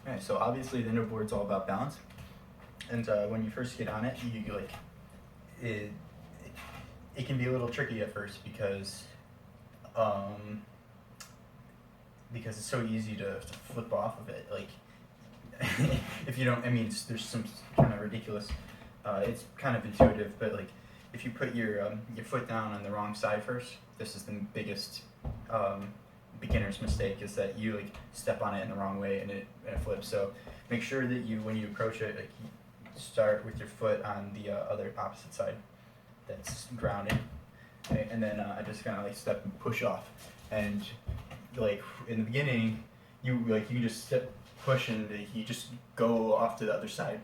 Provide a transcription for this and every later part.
Alright, so obviously the Indo board's all about balance, and when you first get on it, you like it. It can be a little tricky at first um, because it's so easy to flip off of it. Like if you don't, I mean, there's some kind of ridiculous. It's kind of intuitive, but like if you put your foot down on the wrong side first, this is the biggest um, beginner's mistake, is that you like step on it in the wrong way and it flips. So make sure that you, when you approach it, like you start with your foot on the other opposite side that's grounded, okay? And then I just kind of like step and push off, and like in the beginning, you just step, push, and you just go off to the other side.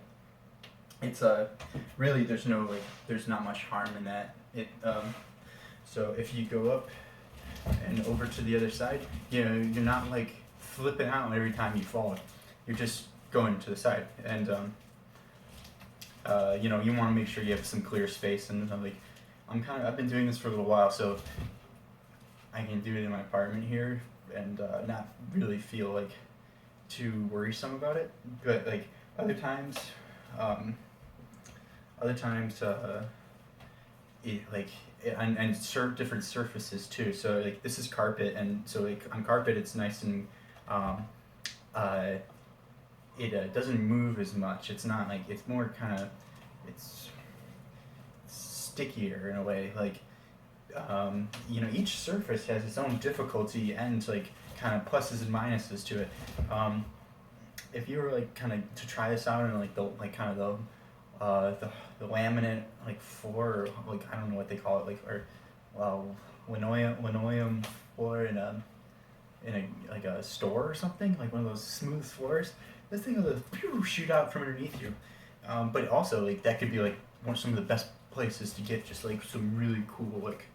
It's really, there's not much harm in that. So if you go up and over to the other side, you're not like flipping out every time you fall. You're just going to the side, and you want to make sure you have some clear space. And like I've been doing this for a little while, so I can do it in my apartment here and not really feel like too worrisome about it. But like other times, um, different surfaces too. So like this is carpet, and so like on carpet it's nice and um, uh, it doesn't move as much. It's not like, it's more kind of, it's stickier in a way. Like each surface has its own difficulty and like kind of pluses and minuses to it. If you were like kind of to try this out in like the laminate like floor, or like I don't know what they call it, like, or linoleum floor in a like a store or something, like one of those smooth floors, this thing will shoot out from underneath you. But also like that could be like some of the best places to get just like some really cool like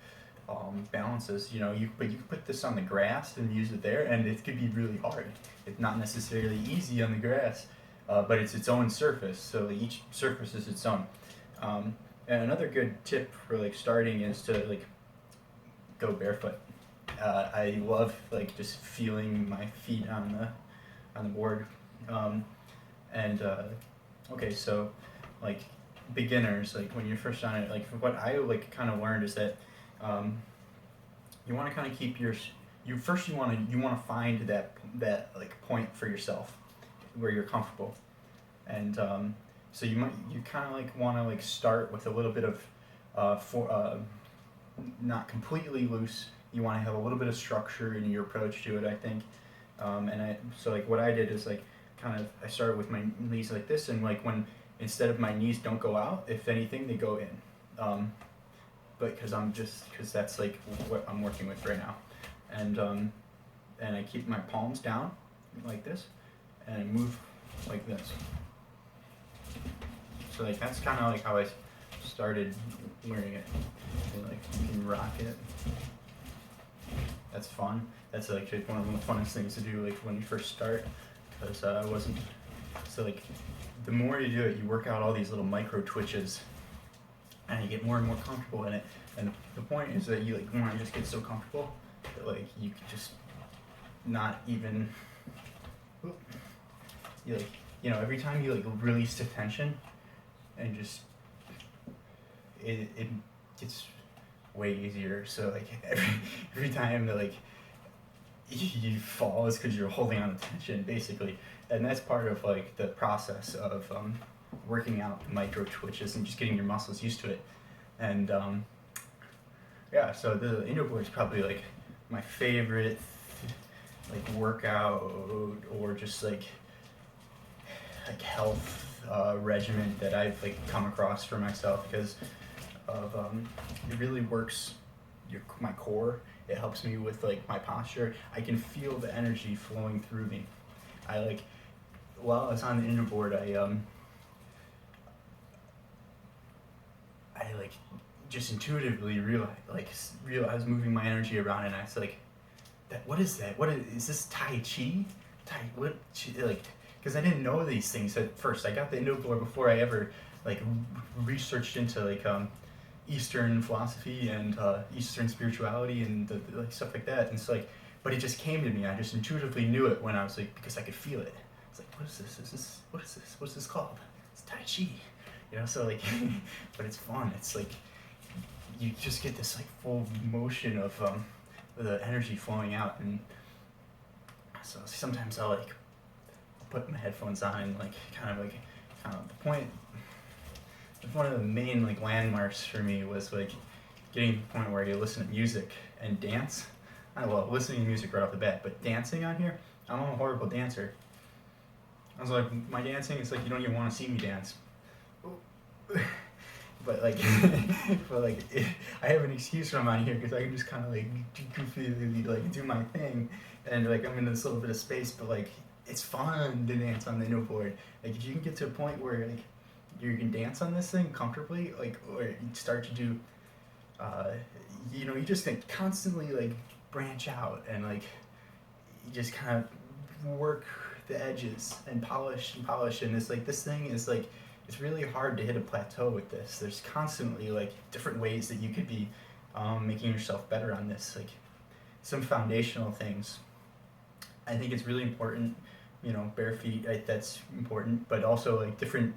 balances. But you can put this on the grass and use it there, and it could be really hard. It's not necessarily easy on the grass, but it's its own surface. So each surface is its own. And another good tip for like starting is to like go barefoot. I love like just feeling my feet on the board. And okay, so like beginners, like when you're first on it, like what I like kind of learned is that you want to kind of keep you want to find that like point for yourself where you're comfortable. And so you kind of like want to like start with a little bit of not completely loose. You want to have a little bit of structure in your approach to it, I think. So like what I did is like I started with my knees like this, and like when instead of my knees don't go out, if anything they go in. But because that's like what I'm working with right now. And I keep my palms down like this and I move like this. So like that's kind of like how I started learning it. And, like you can rock it. That's fun. That's like one of the funnest things to do like when you first start, because I wasn't. So like the more you do it, you work out all these little micro twitches, and you get more and more comfortable in it. And the point is that you like want to just get so comfortable that like you can just not even. You like every time you like release the tension, and just it gets way easier. So like every time that like you fall is because you're holding on to tension basically, and that's part of like the process of working out the micro twitches and just getting your muscles used to it. And yeah, so the Indo board is probably like my favorite like workout or just like health regimen that I've like come across for myself, because of it really works my core. It helps me with like my posture. I can feel the energy flowing through me. I like while I was on the Indo board, I like just intuitively realize moving my energy around, and I was like, what is that? Is this Tai Chi? Like, because I didn't know these things at first. I got the Indo board before I ever like researched into like Eastern philosophy and Eastern spirituality and like stuff like that. And it's like, but it just came to me. I just intuitively knew it when I was like, because I could feel it. it's like, what is this? What is this? What's this called? It's Tai Chi, you know. So like, but it's fun. It's like you just get this like full motion of the energy flowing out, and so sometimes I'll like put my headphones on and like kind of the point. One of the main like landmarks for me was like getting to the point where you listen to music and dance. I love listening to music right off the bat, but dancing on here, I'm a horrible dancer. I was like, my dancing is like you don't even want to see me dance. But like, I have an excuse when I'm on here because I can just kind of like goofily like do my thing, and like I'm in this little bit of space. But like, it's fun to dance on the no board. Like if you can get to a point where like you can dance on this thing comfortably, like or you start to do, you know, you just can constantly like branch out and like you just kind of work the edges and polish, and it's like this thing is like. It's really hard to hit a plateau with this. There's constantly like different ways that you could be making yourself better on this. Like some foundational things. I think it's really important, you know, bare feet, that's important, but also like different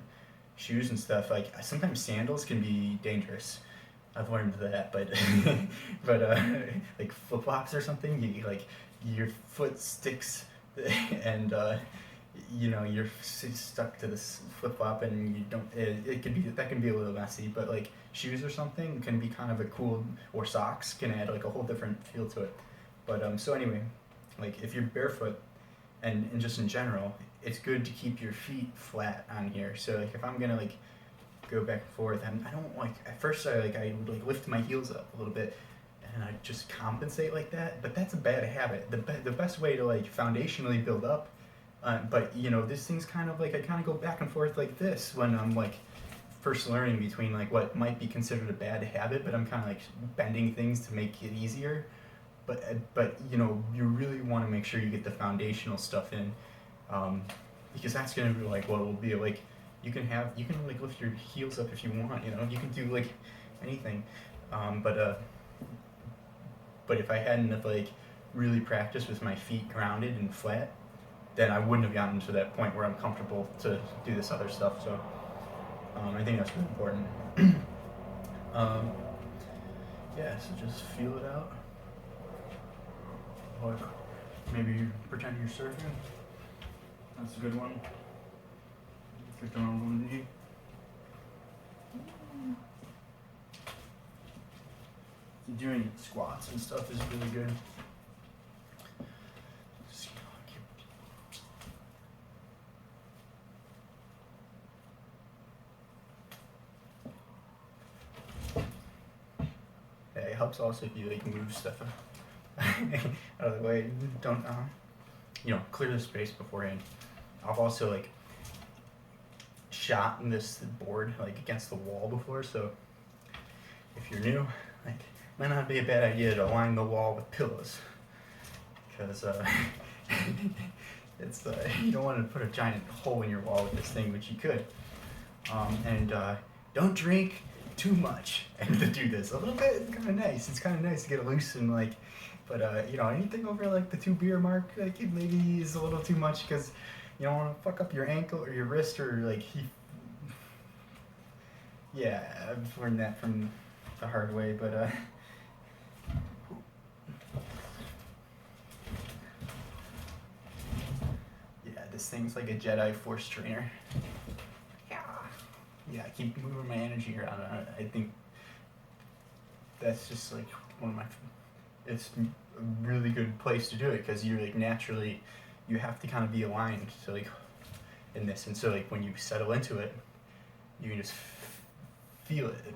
shoes and stuff. Like sometimes sandals can be dangerous. I've learned that, but like flip flops or something, you like your foot sticks and you know you're stuck to this flip flop and you don't. It could be that can be a little messy, but like shoes or something can be kind of a cool, or socks can add like a whole different feel to it. But so anyway, like if you're barefoot and just in general, it's good to keep your feet flat on here. So like if I'm gonna like go back and forth, I don't like at first I would like lift my heels up a little bit and I just compensate like that, but that's a bad habit. The best way to like foundationally build up. But you know, this thing's kind of like I kind of go back and forth like this when I'm like first learning between like what might be considered a bad habit, but I'm kind of like bending things to make it easier. But you know, you really want to make sure you get the foundational stuff in, because that's gonna be like what will be like. You can like lift your heels up if you want. You know, you can do like anything. But if I hadn't have like really practiced with my feet grounded and flat, then I wouldn't have gotten to that point where I'm comfortable to do this other stuff. So I think that's really important. Yeah, so just feel it out. Or maybe you pretend you're surfing. That's a good one. Get on one knee. So doing squats and stuff is really good. It helps also if you like move stuff out of the way. Don't you know, clear the space beforehand. I've also like shot in this board like against the wall before, so if you're new, like it might not be a bad idea to line the wall with pillows, because it's you don't want to put a giant hole in your wall with this thing, which you could. And don't drink too much and to do this. A little bit is kind of nice. It's kind of nice to get loose and like, but you know, anything over like the 2 beer mark, like it maybe is a little too much because you don't want to fuck up your ankle or your wrist or like. Yeah, I've learned that from the hard way, but yeah, this thing's like a Jedi Force trainer. Yeah, I keep moving my energy around. I think that's just like one of my. It's a really good place to do it because you're like naturally, you have to kind of be aligned to like in this, and so like when you settle into it, you can just feel it.